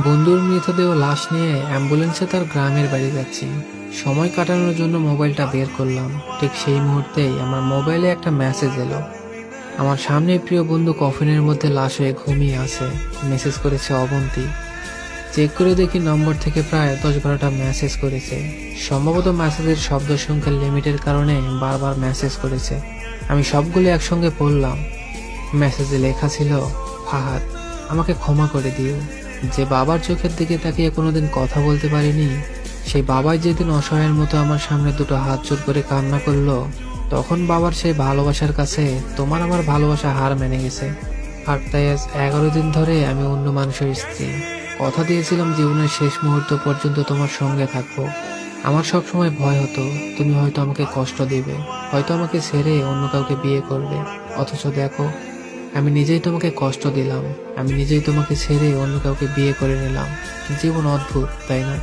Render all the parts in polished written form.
বন্ধুর মৃতদেহ লাশ নিয়ে অ্যাম্বুলেন্সে তার গ্রামের বাড়ি যাচ্ছি। সময় কাটানোর জন্য মোবাইলটা বের করলাম। ঠিক সেই মুহূর্তেই আমার মোবাইলে একটা মেসেজ এলো। আমার সামনে প্রিয় বন্ধু কফিনের মধ্যে লাশ হয়ে ঘুমিয়ে আছে। মেসেজ করেছে অবন্তী। চেক করে দেখি নম্বর থেকে প্রায় 10-12টা মেসেজ করেছে। সম্ভবত মেসেজের শব্দ সংখ্যার লিমিটের কারণে বারবার মেসেজ করেছে। আমি সবগুলো একসঙ্গে পড়লাম। মেসেজে লেখা ছিল, ফাহাদ, আমাকে ক্ষমা করে দিও। যে বাবার চোখের দিকে তাকিয়ে কোনোদিন কথা বলতে পারিনি, সেই বাবাই যেদিন অসহায়ের মতো আমার সামনে দুটো হাত জোর করে কান্না করলো, তখন বাবার সেই ভালোবাসার কাছে তোমার আমার ভালোবাসা হার মেনে গেছে। আর তাই আজ 11 দিন ধরে আমি অন্য মানুষের স্ত্রী। কথা দিয়েছিলাম জীবনের শেষ মুহূর্ত পর্যন্ত তোমার সঙ্গে থাকবো। আমার সবসময় ভয় হতো তুমি হয়তো আমাকে কষ্ট দিবে, হয়তো আমাকে ছেড়ে অন্য কাউকে বিয়ে করবে। অথচ দেখো, আমি নিজেই তোমাকে কষ্ট দিলাম, আমি নিজেই তোমাকে ছেড়ে অন্য কাউকে বিয়ে করে নিলাম। জীবন অদ্ভুত, তাই না?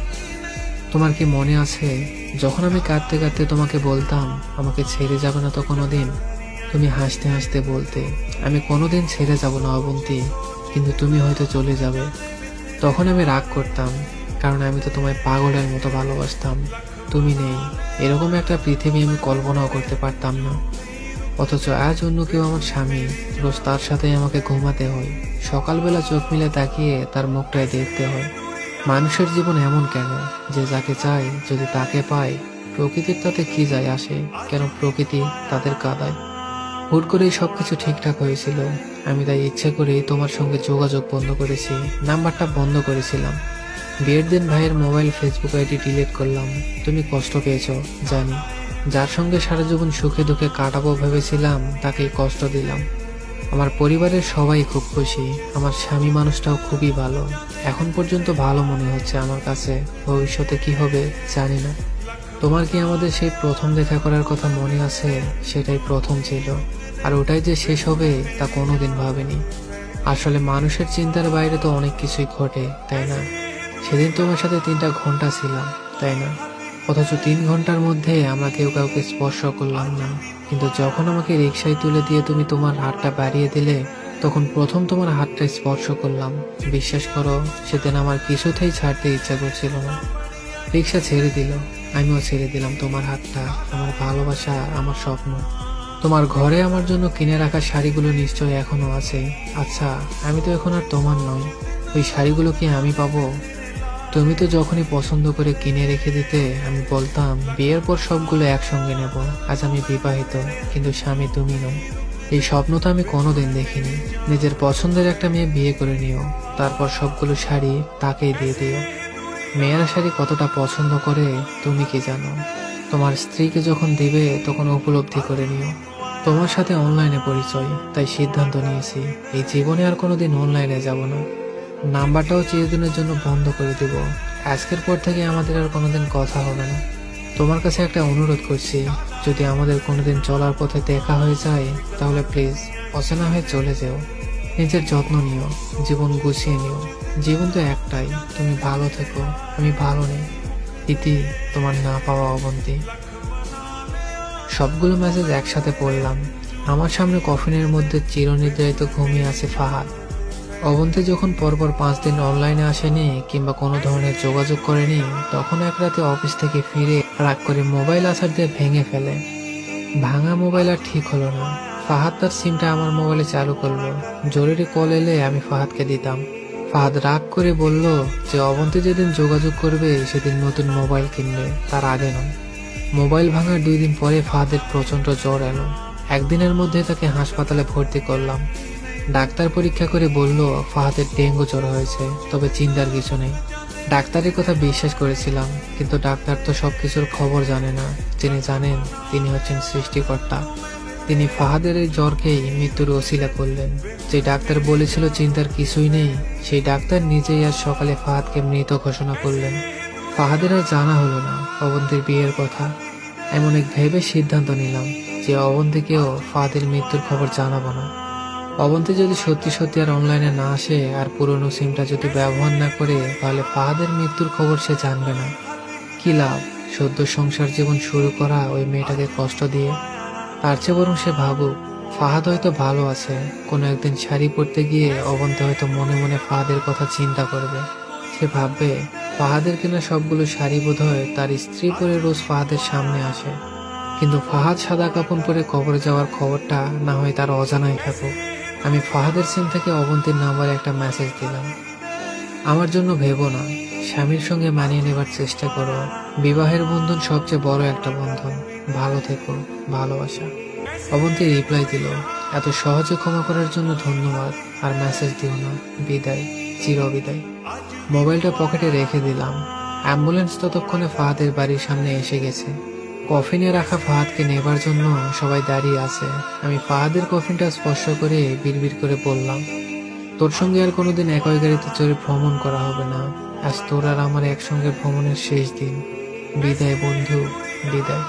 তোমার কি মনে আছে যখন আমি কাঁদতে কাঁদতে তোমাকে বলতাম আমাকে ছেড়ে যাবে না তো কোনোদিন? তুমি হাসতে হাসতে বলতে, আমি কোনোদিন ছেড়ে যাব না অবন্তী, কিন্তু তুমি হয়তো চলে যাবে। তখন আমি রাগ করতাম, কারণ আমি তো তোমায় পাগলের মতো ভালোবাসতাম। তুমি নেই, এরকম একটা পৃথিবী আমি কল্পনাও করতে পারতাম না। অথচ আজ অন্য কেউ আমার স্বামী, রোজ তার সাথে আমাকে ঘুমাতে হয়, সকালবেলা চোখ মিলে তাকিয়ে তার মুখটাই দেখতে হয়। মানুষের জীবন এমন কেন যে যাকে চাই যদি তাকে পায়, প্রকৃতির তাতে কি যায় আসে? কেন প্রকৃতি তাদের কাঁদায়? হুট করেই সবকিছু ঠিকঠাক হয়েছিল। আমি তাই ইচ্ছে করেই তোমার সঙ্গে যোগাযোগ বন্ধ করেছি, নাম্বারটা বন্ধ করেছিলাম। বিয়ের দিন ভাইয়ের মোবাইল ফেসবুক আইডি ডিলিট করলাম। তুমি কষ্ট পেয়েছো জানি, যার সঙ্গে সারা জীবন সুখে দুঃখে কাটাবো ভেবেছিলাম তাকেই কষ্ট দিলাম। আমার পরিবারের সবাই খুব খুশি, আমার স্বামী মানুষটাও খুবই ভালো। এখন পর্যন্ত ভালো মনে হচ্ছে আমার কাছে, ভবিষ্যতে কি হবে জানি না। তোমার কি আমাদের সেই প্রথম দেখা করার কথা মনে আছে? সেটাই প্রথম ছিল, আর ওটাই যে শেষ হবে তা কোনোদিন ভাবিনি। আসলে মানুষের চিন্তার বাইরে তো অনেক কিছুই ঘটে, তাই না? সেদিন তোমার সাথে 3টা ঘন্টা ছিলাম, তাই না? অথচ 3 ঘন্টার মধ্যে আমরা কেউ কাউকে স্পর্শ করলাম না। কিন্তু যখন আমাকে রিকশায় তুলে দিয়ে তুমি তোমার হাতটা বাড়িয়ে দিলে, তখন প্রথম তোমার হাতটা স্পর্শ করলাম। বিশ্বাস করো, সেদিন আমার কিছুতেই ছাড়তে ইচ্ছা করছিল না। রিকশা ছেড়ে দিল, আমিও ছেড়ে দিলাম তোমার হাতটা। আমার ভালোবাসা, আমার স্বপ্ন। তোমার ঘরে আমার জন্য কিনে রাখা শাড়িগুলো নিশ্চয়ই এখনো আছে। আচ্ছা, আমি তো এখন আর তোমার নই, ওই শাড়িগুলো কি আমি পাবো? তুমি তো যখনই পছন্দ করে কিনে রেখে দিতে, আমি বলতাম বিয়ের পর সবগুলো একসঙ্গে নেব। আজ আমি বিবাহিত, কিন্তু স্বামী তুমি নও। এই স্বপ্ন তো আমি কোনোদিন দেখিনি। নিজের পছন্দের একটা মেয়ে বিয়ে করে নিও, তারপর সবগুলো শাড়ি তাকেই দিয়ে দিও। মেয়েরা শাড়ি কতটা পছন্দ করে তুমি কি জানো? তোমার স্ত্রীকে যখন দিবে তখন উপলব্ধি করে নিও। তোমার সাথে অনলাইনে পরিচয়, তাই সিদ্ধান্ত নিয়েছি এই জীবনে আর কোনোদিন অনলাইনে যাব না। নাম্বারটাও চিরদিনের জন্য বন্ধ করে দিব। আজকের পর থেকে আমাদের আর কোনোদিন কথা হবে না। তোমার কাছে একটা অনুরোধ করছি, যদি আমাদের কোনোদিন চলার পথে দেখা হয়ে যায়, তাহলে প্লিজ অচেনা হয়ে চলে যেও। নিজের যত্ন নিও, জীবন গুছিয়ে নিও। জীবন তো একটাই, তুমি ভালো থেকো, আমি ভালো নেই। ইতি, তোমার না পাওয়া অবন্তী। সবগুলো মেসেজ একসাথে পড়লাম। আমার সামনে কফিনের মধ্যে চিরনির্ধারিত ঘুমিয়ে আছে ফাহাদ। অবন্তী যখন পরপর 5 দিন অনলাইনে আসেনি কিংবা কোনো ধরনের যোগাযোগ করেনি, তখন এক রাতে অফিস থেকে ফিরে রাগ করে মোবাইল আছাড় দিয়ে ভেঙে ফেলে। ভাঙা মোবাইল আর ঠিক হলো না। ফাহাদ তার সিমটা আমার মোবাইলে চালু করলো। জরুরি কল এলে আমি ফাহাদকে দিতাম। ফাহাদ রাগ করে বলল যে অবন্তী যেদিন যোগাযোগ করবে সেদিন নতুন মোবাইল কিনবে, তার আগে নয়। মোবাইল ভাঙার 2 দিন পরে ফাহাদের প্রচন্ড জ্বর এলো। একদিনের মধ্যে তাকে হাসপাতালে ভর্তি করলাম। ডাক্তার পরীক্ষা করে বলল ফাহাদের ডেঙ্গু জ্বর হয়েছে, তবে চিন্তার কিছু নেই। ডাক্তারের কথা বিশ্বাস করেছিলাম, কিন্তু ডাক্তার তো সবকিছুর খবর জানে না। যিনি জানেন তিনি হচ্ছেন সৃষ্টিকর্তা। তিনি ফাহাদের এই জ্বরকেই মৃত্যুর ওসিলা করলেন। যে ডাক্তার বলেছিল চিন্তার কিছুই নেই, সেই ডাক্তার নিজেই আজ সকালে ফাহাদকে মৃত ঘোষণা করলেন। ফাহাদের আর জানা হলো না অবন্তীর বিয়ের কথা। এমন এক ভেবে সিদ্ধান্ত নিলাম যে অবন্তীকেও ফাহাদের মৃত্যুর খবর জানাবো না। অবন্তী যদি সত্যি সত্যি আর অনলাইনে না আসে আর পুরনো সিমটা যদি ব্যবহার না করে, তাহলে ফাহাদের মৃত্যুর খবর সে জানবে না। কি লাভ সদ্য সংসার জীবন শুরু করা ওই মেয়েটাকে কষ্ট দিয়ে? তার চেয়ে বরং সে ভাবুক ফাহাদ হয়তো ভালো আছে। কোনো একদিন শাড়ি পরতে গিয়ে অবন্তী হয়তো মনে মনে ফাহাদের কথা চিন্তা করবে। সে ভাববে ফাহাদের কেনা সবগুলো শাড়ি বোধহয় তার স্ত্রী পরে রোজ ফাহাদের সামনে আসে। কিন্তু ফাহাদ সাদা কাপড় পরে কবরে যাওয়ার খবরটা না হয় তার অজানাই থাকুক। আমি ফাহাদের সিম থেকে অবন্তীর নাম্বারে একটা মেসেজ দিলাম, আমার জন্য ভেবো না, স্বামীর সঙ্গে মানিয়ে নেবার চেষ্টা করো। বিবাহের বন্ধন সবচেয়ে বড় একটা বন্ধন। ভালো থেকো, ভালোবাসা। অবন্তী রিপ্লাই দিল, এত সহজে ক্ষমা করার জন্য ধন্যবাদ, আর মেসেজ দিও না, বিদায়, চিরবিদায়। মোবাইলটা পকেটে রেখে দিলাম। অ্যাম্বুলেন্স ততক্ষণে ফাহাদের বাড়ির সামনে এসে গেছে। কফিনে রাখা ফাহাদকে নেবার জন্য সবাই দাঁড়িয়ে আছে। আমি ফাহাদের কফিনটা স্পর্শ করে বিড়বিড় করে বললাম, তোর সঙ্গে আর কোনোদিন একই গাড়িতে চড়ে ভ্রমণ করা হবে না। আজ তোর আর আমার একসঙ্গে ভ্রমণের শেষ দিন। বিদায় বন্ধু, বিদায়।